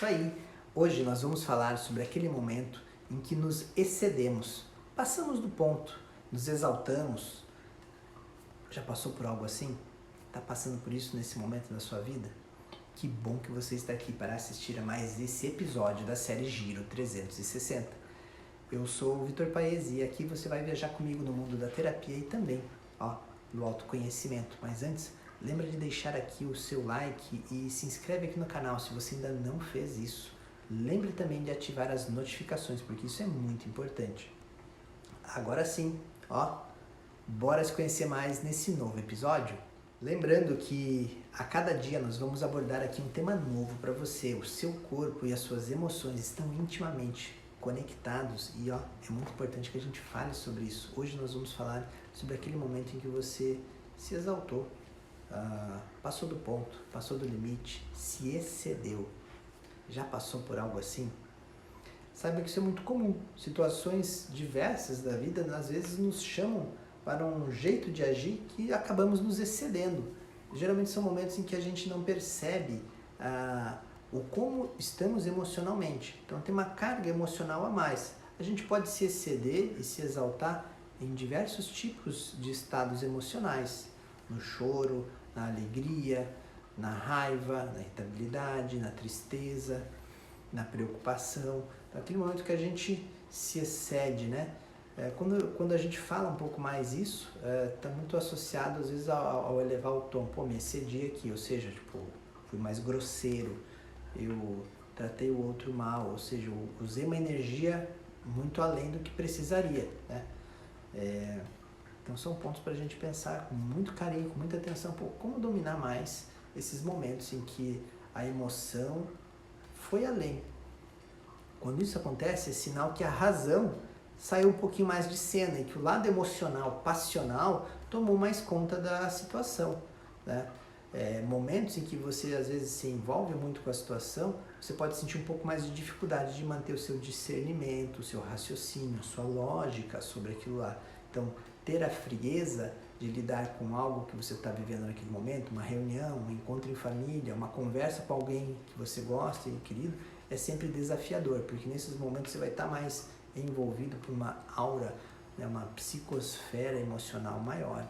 Isso aí! Hoje nós vamos falar sobre aquele momento em que nos excedemos, passamos do ponto, nos exaltamos. Já passou por algo assim? Está passando por isso nesse momento da sua vida? Que bom que você está aqui para assistir a mais esse episódio da série Giro 360. Eu sou o Vitor Paes e aqui você vai viajar comigo no mundo da terapia e também, do autoconhecimento. Mas antes, lembra de deixar aqui o seu like e se inscreve aqui no canal se você ainda não fez isso. Lembre também de ativar as notificações, porque isso é muito importante. Agora sim, bora se conhecer mais nesse novo episódio? Lembrando que a cada dia nós vamos abordar aqui um tema novo para você. O seu corpo e as suas emoções estão intimamente conectados e é muito importante que a gente fale sobre isso. Hoje nós vamos falar sobre aquele momento em que você se exaltou, passou do ponto, passou do limite, se excedeu. Já passou por algo assim? Saiba que isso é muito comum. Situações diversas da vida às vezes nos chamam para um jeito de agir que acabamos nos excedendo. Geralmente são momentos em que a gente não percebe o como estamos emocionalmente. Então tem uma carga emocional a mais. A gente pode se exceder e se exaltar em diversos tipos de estados emocionais. No choro, na alegria, na raiva, na irritabilidade, na tristeza, na preocupação. Então, aquele momento que a gente se excede, né? Quando a gente fala um pouco mais isso, está muito associado às vezes ao elevar o tom. Me excedi aqui, ou seja, fui mais grosseiro, eu tratei o outro mal, ou seja, eu usei uma energia muito além do que precisaria, né? Então são pontos para a gente pensar com muito carinho, com muita atenção, como dominar mais esses momentos em que a emoção foi além. Quando isso acontece, é sinal que a razão saiu um pouquinho mais de cena e que o lado emocional, passional, tomou mais conta da situação, né? Momentos em que você às vezes se envolve muito com a situação, você pode sentir um pouco mais de dificuldade de manter o seu discernimento, o seu raciocínio, a sua lógica sobre aquilo lá. Então, ter a frieza de lidar com algo que você está vivendo naquele momento, uma reunião, um encontro em família, uma conversa com alguém que você gosta e querido, é sempre desafiador, porque nesses momentos você vai estar mais envolvido por uma aura, né, uma psicosfera emocional maior.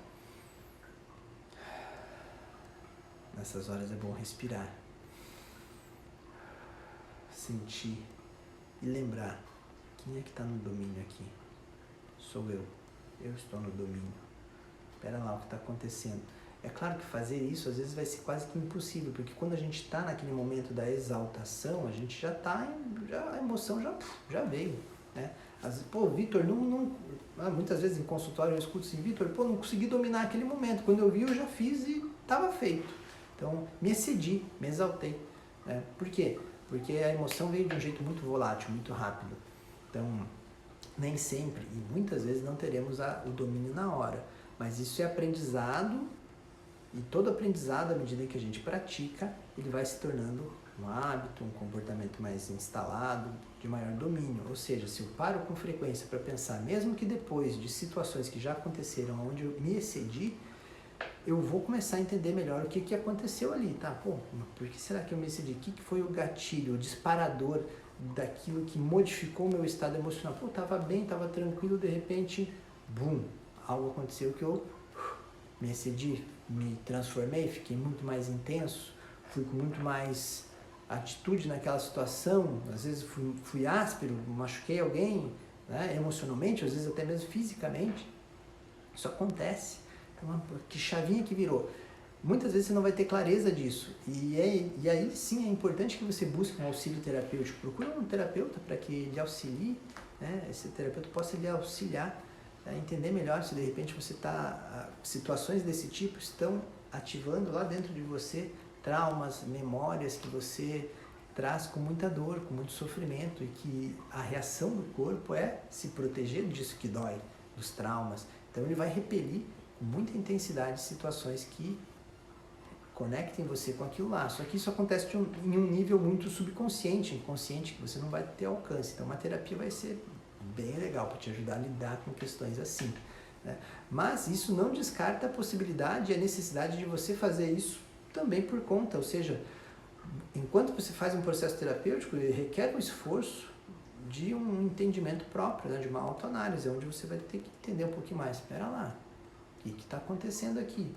Nessas horas é bom respirar, sentir e lembrar quem é que está no domínio aqui. Sou eu estou no domínio. Espera lá o que está acontecendo. É claro que fazer isso às vezes vai ser quase que impossível, porque quando a gente está naquele momento da exaltação, a gente já está, a emoção já veio, né? Vitor, muitas vezes em consultório eu escuto assim, Vitor, não consegui dominar aquele momento. Quando eu vi, eu já fiz e estava feito. Então, me excedi, me exaltei. Por quê? Porque a emoção veio de um jeito muito volátil, muito rápido. Então, nem sempre e muitas vezes não teremos o domínio na hora. Mas isso é aprendizado, e todo aprendizado, à medida que a gente pratica, ele vai se tornando um hábito, um comportamento mais instalado, de maior domínio. Ou seja, se eu paro com frequência para pensar, mesmo que depois de situações que já aconteceram, onde eu me excedi, eu vou começar a entender melhor o que aconteceu ali, tá? Por que será que eu me excedi? O que foi o gatilho, o disparador daquilo que modificou o meu estado emocional? Tava bem, tava tranquilo, de repente, algo aconteceu que eu me excedi, me transformei, fiquei muito mais intenso, fui com muito mais atitude naquela situação, às vezes fui áspero, machuquei alguém, né, emocionalmente, às vezes até mesmo fisicamente. Isso acontece. Então, que chavinha que virou. Muitas vezes você não vai ter clareza disso. E aí sim é importante que você busque um auxílio terapêutico. Procure um terapeuta para que ele auxilie, né? Esse terapeuta possa lhe auxiliar a entender melhor se de repente situações desse tipo estão ativando lá dentro de você traumas, memórias que você traz com muita dor, com muito sofrimento, e que a reação do corpo é se proteger disso que dói, dos traumas. Então ele vai repelir com muita intensidade situações que conectem você com aquilo lá. Só que isso acontece em um nível muito subconsciente, inconsciente, que você não vai ter alcance. Então uma terapia vai ser bem legal para te ajudar a lidar com questões assim, né? Mas isso não descarta a possibilidade e a necessidade de você fazer isso também por conta, ou seja, enquanto você faz um processo terapêutico, ele requer um esforço de um entendimento próprio, né, de uma autoanálise, onde você vai ter que entender um pouquinho mais. Espera lá, o que está acontecendo aqui?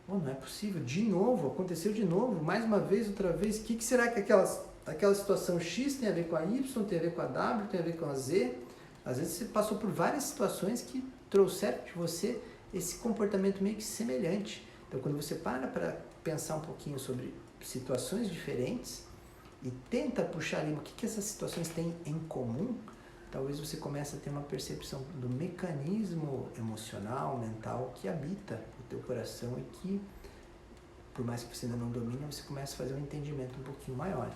Oh, não é possível, de novo, aconteceu de novo, mais uma vez, outra vez. O que será que aquela situação X tem a ver com a Y, tem a ver com a W, tem a ver com a Z? Às vezes você passou por várias situações que trouxeram de você esse comportamento meio que semelhante. Então, quando você para pensar um pouquinho sobre situações diferentes e tenta puxar ali o que essas situações têm em comum, talvez você comece a ter uma percepção do mecanismo emocional, mental que habita o teu coração e que, por mais que você ainda não domine, você começa a fazer um entendimento um pouquinho maior.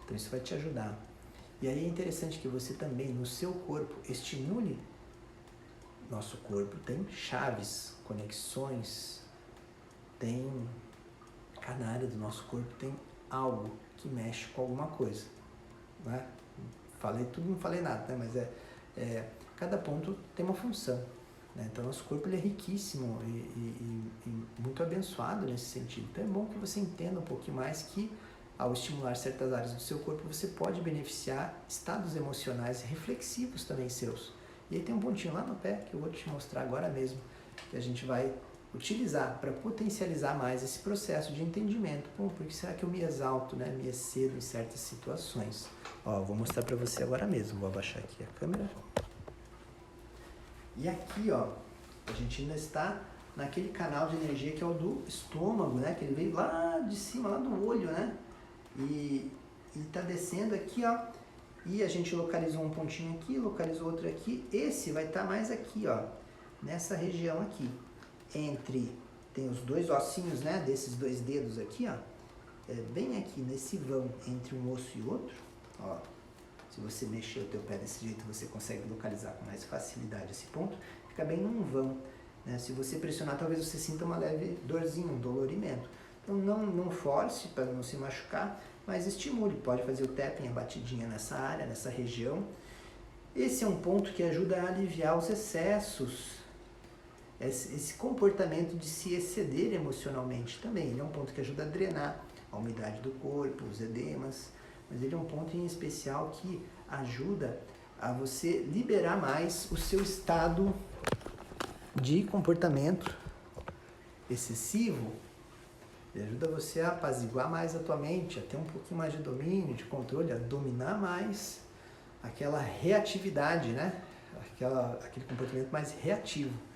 Então isso vai te ajudar. E aí é interessante que você também, no seu corpo, estimule. Nosso corpo tem chaves, conexões, tem cada área do nosso corpo tem algo que mexe com alguma coisa, né? Falei tudo, não falei nada, né? Mas cada ponto tem uma função, né? Então nosso corpo ele é riquíssimo e muito abençoado nesse sentido. Então é bom que você entenda um pouquinho mais que ao estimular certas áreas do seu corpo você pode beneficiar estados emocionais reflexivos também seus. E aí tem um pontinho lá no pé que eu vou te mostrar agora mesmo, que a gente vai utilizar para potencializar mais esse processo de entendimento. Pô, por que será que eu me exalto, né? Me excedo em certas situações? Ó, vou mostrar para você agora mesmo. Vou abaixar aqui a câmera. E aqui, ó, a gente ainda está naquele canal de energia que é o do estômago, né? Que ele veio lá de cima, lá do olho, né? E está descendo aqui, ó. E a gente localizou um pontinho aqui, localizou outro aqui. Esse vai estar mais aqui, ó, nessa região aqui. Tem os dois ossinhos, né, desses dois dedos aqui, ó, bem aqui nesse vão entre um osso e outro, ó. Se você mexer o teu pé desse jeito, você consegue localizar com mais facilidade esse ponto. Fica bem num vão, né? Se você pressionar, talvez você sinta uma leve dorzinha, um dolorimento. Então não force para não se machucar, mas estimule. Pode fazer o tapping, a batidinha nessa área, nessa região. Esse é um ponto que ajuda a aliviar os excessos. Esse comportamento de se exceder emocionalmente também, ele é um ponto que ajuda a drenar a umidade do corpo, os edemas, mas ele é um ponto em especial que ajuda a você liberar mais o seu estado de comportamento excessivo. Ele ajuda você a apaziguar mais a tua mente, a ter um pouquinho mais de domínio, de controle, a dominar mais aquela reatividade, né? Aquele comportamento mais reativo.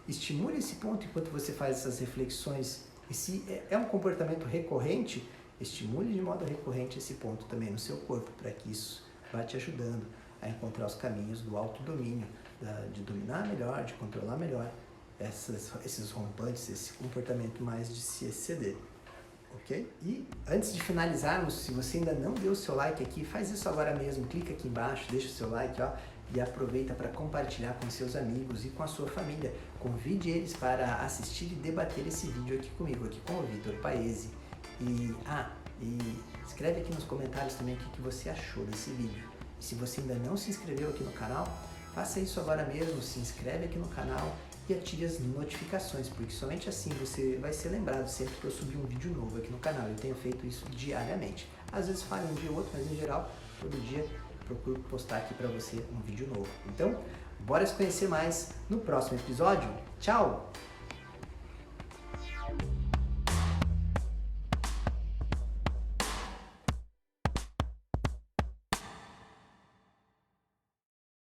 Estimule esse ponto enquanto você faz essas reflexões. E se é um comportamento recorrente, estimule de modo recorrente esse ponto também no seu corpo, para que isso vá te ajudando a encontrar os caminhos do autodomínio, de dominar melhor, de controlar melhor esses rompantes, esse comportamento mais de se exceder. Ok? E antes de finalizarmos, se você ainda não deu o seu like aqui, faz isso agora mesmo. Clica aqui embaixo, deixa o seu like, ó. E aproveita para compartilhar com seus amigos e com a sua família. Convide eles para assistir e debater esse vídeo aqui comigo, aqui com o Vitor Paese. E escreve aqui nos comentários também o que você achou desse vídeo. E se você ainda não se inscreveu aqui no canal, faça isso agora mesmo, se inscreve aqui no canal e ative as notificações, porque somente assim você vai ser lembrado sempre que eu subir um vídeo novo aqui no canal. Eu tenho feito isso diariamente. Às vezes falha um dia ou outro, mas em geral, todo dia procuro postar aqui para você um vídeo novo. Então, bora se conhecer mais no próximo episódio. Tchau!